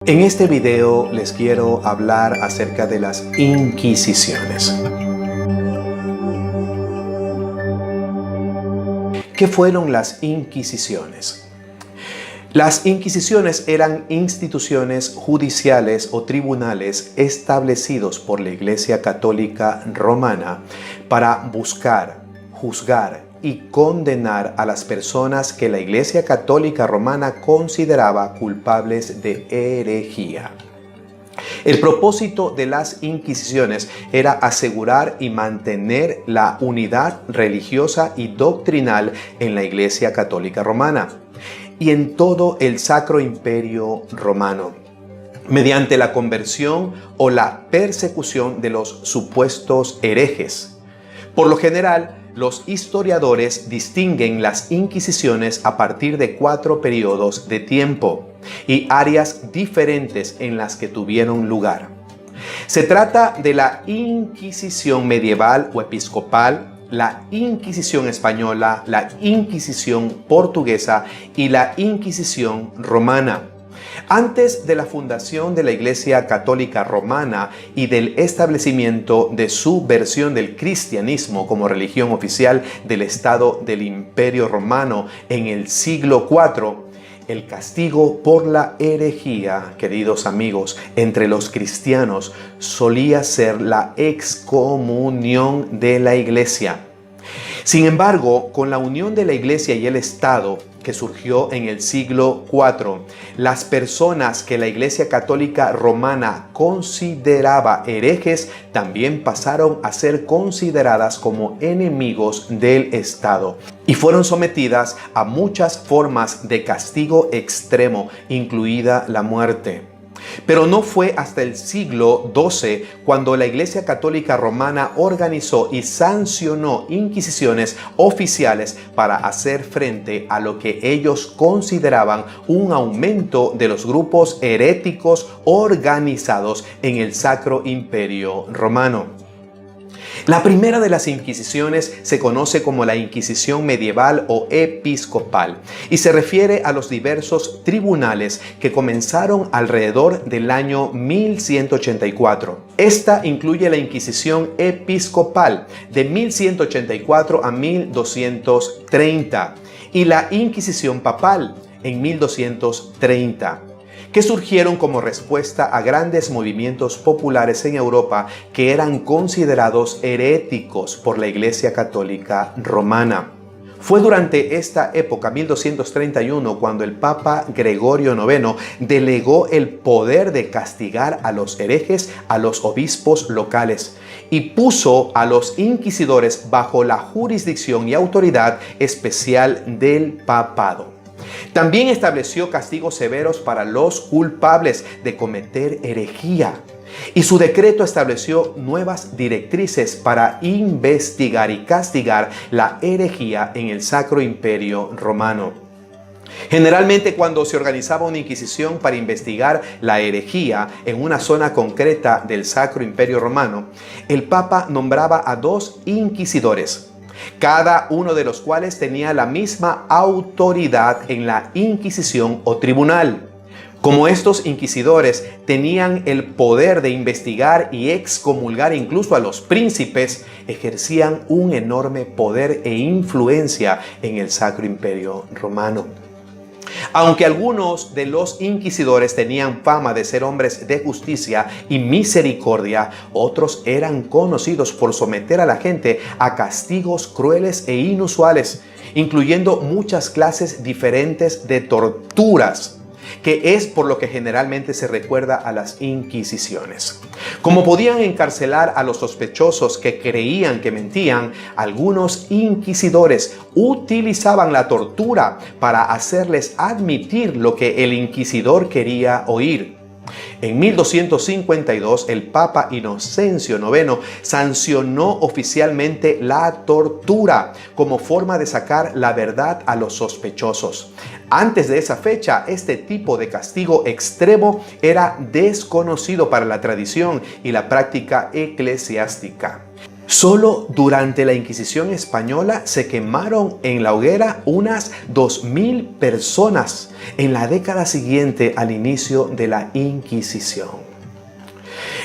En este video les quiero hablar acerca de las Inquisiciones. ¿Qué fueron las Inquisiciones? Las Inquisiciones eran instituciones judiciales o tribunales establecidos por la Iglesia Católica Romana para buscar, juzgar y condenar a las personas que la Iglesia Católica Romana consideraba culpables de herejía. El propósito de las Inquisiciones era asegurar y mantener la unidad religiosa y doctrinal en la Iglesia Católica Romana y en todo el Sacro Imperio Romano, mediante la conversión o la persecución de los supuestos herejes. Por lo general, los historiadores distinguen las Inquisiciones a partir de 4 periodos de tiempo y áreas diferentes en las que tuvieron lugar. Se trata de la Inquisición medieval o episcopal, la Inquisición española, la Inquisición portuguesa y la Inquisición romana. Antes de la fundación de la Iglesia Católica Romana y del establecimiento de su versión del cristianismo como religión oficial del Estado del Imperio Romano en el siglo IV, el castigo por la herejía, queridos amigos, entre los cristianos solía ser la excomunión de la Iglesia. Sin embargo, con la unión de la Iglesia y el Estado, que surgió en el siglo IV, las personas que la Iglesia Católica Romana consideraba herejes también pasaron a ser consideradas como enemigos del Estado y fueron sometidas a muchas formas de castigo extremo, incluida la muerte. Pero no fue hasta el siglo XII cuando la Iglesia Católica Romana organizó y sancionó inquisiciones oficiales para hacer frente a lo que ellos consideraban un aumento de los grupos heréticos organizados en el Sacro Imperio Romano. La primera de las Inquisiciones se conoce como la Inquisición medieval o episcopal y se refiere a los diversos tribunales que comenzaron alrededor del año 1184. Esta incluye la Inquisición episcopal de 1184 a 1230 y la Inquisición papal en 1230. que surgieron como respuesta a grandes movimientos populares en Europa que eran considerados heréticos por la Iglesia Católica Romana. Fue durante esta época, 1231, cuando el Papa Gregorio IX delegó el poder de castigar a los herejes a los obispos locales y puso a los inquisidores bajo la jurisdicción y autoridad especial del papado. También estableció castigos severos para los culpables de cometer herejía y su decreto estableció nuevas directrices para investigar y castigar la herejía en el Sacro Imperio Romano. Generalmente, cuando se organizaba una inquisición para investigar la herejía en una zona concreta del Sacro Imperio Romano, el Papa nombraba a 2 inquisidores, cada uno de los cuales tenía la misma autoridad en la Inquisición o tribunal. Como estos inquisidores tenían el poder de investigar y excomulgar incluso a los príncipes, ejercían un enorme poder e influencia en el Sacro Imperio Romano. Aunque algunos de los inquisidores tenían fama de ser hombres de justicia y misericordia, otros eran conocidos por someter a la gente a castigos crueles e inusuales, incluyendo muchas clases diferentes de torturas, que es por lo que generalmente se recuerda a las Inquisiciones. Como podían encarcelar a los sospechosos que creían que mentían, algunos inquisidores utilizaban la tortura para hacerles admitir lo que el inquisidor quería oír. En 1252, el Papa Inocencio IX sancionó oficialmente la tortura como forma de sacar la verdad a los sospechosos. Antes de esa fecha, este tipo de castigo extremo era desconocido para la tradición y la práctica eclesiástica. Solo durante la Inquisición española se quemaron en la hoguera unas 2000 personas en la década siguiente al inicio de la Inquisición.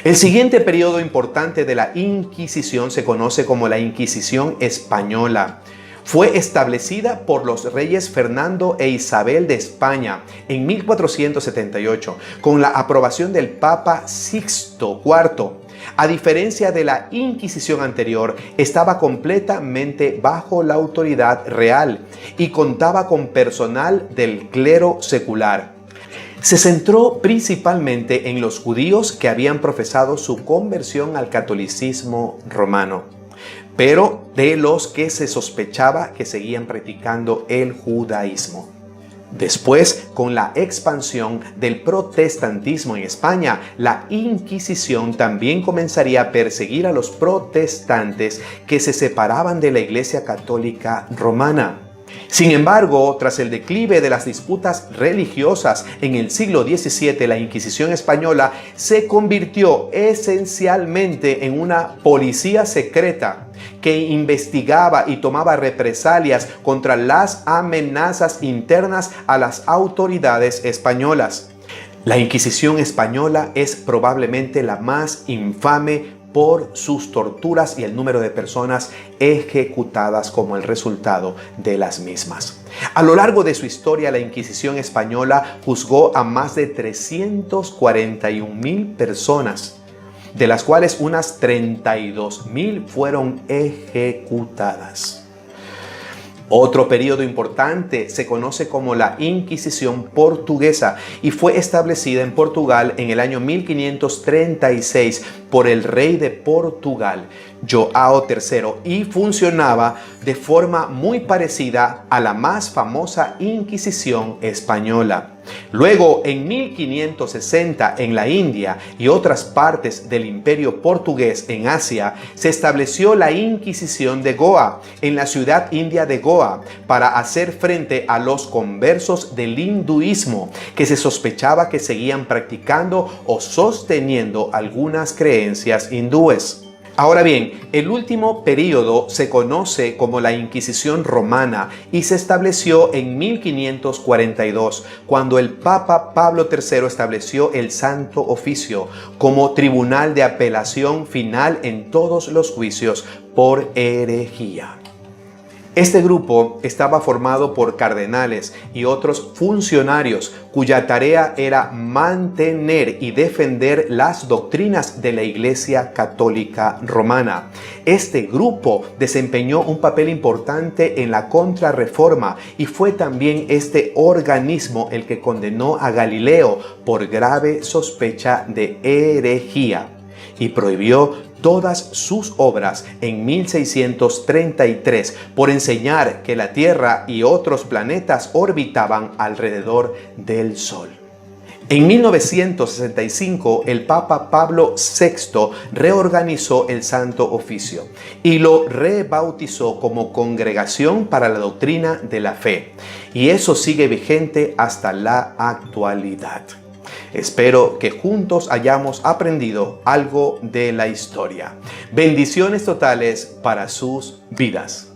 El siguiente periodo importante de la Inquisición se conoce como la Inquisición española. Fue establecida por los reyes Fernando e Isabel de España en 1478 con la aprobación del Papa Sixto IV. A diferencia de la Inquisición anterior, estaba completamente bajo la autoridad real y contaba con personal del clero secular. Se centró principalmente en los judíos que habían profesado su conversión al catolicismo romano, pero de los que se sospechaba que seguían practicando el judaísmo. Después, con la expansión del protestantismo en España, la Inquisición también comenzaría a perseguir a los protestantes que se separaban de la Iglesia Católica Romana. Sin embargo, tras el declive de las disputas religiosas en el siglo XVII, la Inquisición española se convirtió esencialmente en una policía secreta que investigaba y tomaba represalias contra las amenazas internas a las autoridades españolas. La Inquisición española es probablemente la más infame por sus torturas y el número de personas ejecutadas como el resultado de las mismas. A lo largo de su historia, la Inquisición española juzgó a más de 341,000 personas, de las cuales unas 32,000 fueron ejecutadas. Otro periodo importante se conoce como la Inquisición portuguesa y fue establecida en Portugal en el año 1536 por el rey de Portugal, João III, y funcionaba de forma muy parecida a la más famosa Inquisición española. Luego, en 1560, en la India y otras partes del Imperio portugués en Asia, se estableció la Inquisición de Goa, en la ciudad india de Goa, para hacer frente a los conversos del hinduismo, que se sospechaba que seguían practicando o sosteniendo algunas creencias hindúes. Ahora bien, el último periodo se conoce como la Inquisición romana y se estableció en 1542, cuando el Papa Pablo III estableció el Santo Oficio como tribunal de apelación final en todos los juicios por herejía. Este grupo estaba formado por cardenales y otros funcionarios cuya tarea era mantener y defender las doctrinas de la Iglesia Católica Romana. Este grupo desempeñó un papel importante en la Contrarreforma y fue también este organismo el que condenó a Galileo por grave sospecha de herejía y prohibió todas sus obras en 1633 por enseñar que la Tierra y otros planetas orbitaban alrededor del Sol. En 1965, el Papa Pablo VI reorganizó el Santo Oficio y lo rebautizó como Congregación para la Doctrina de la Fe, y eso sigue vigente hasta la actualidad. Espero que juntos hayamos aprendido algo de la historia. Bendiciones totales para sus vidas.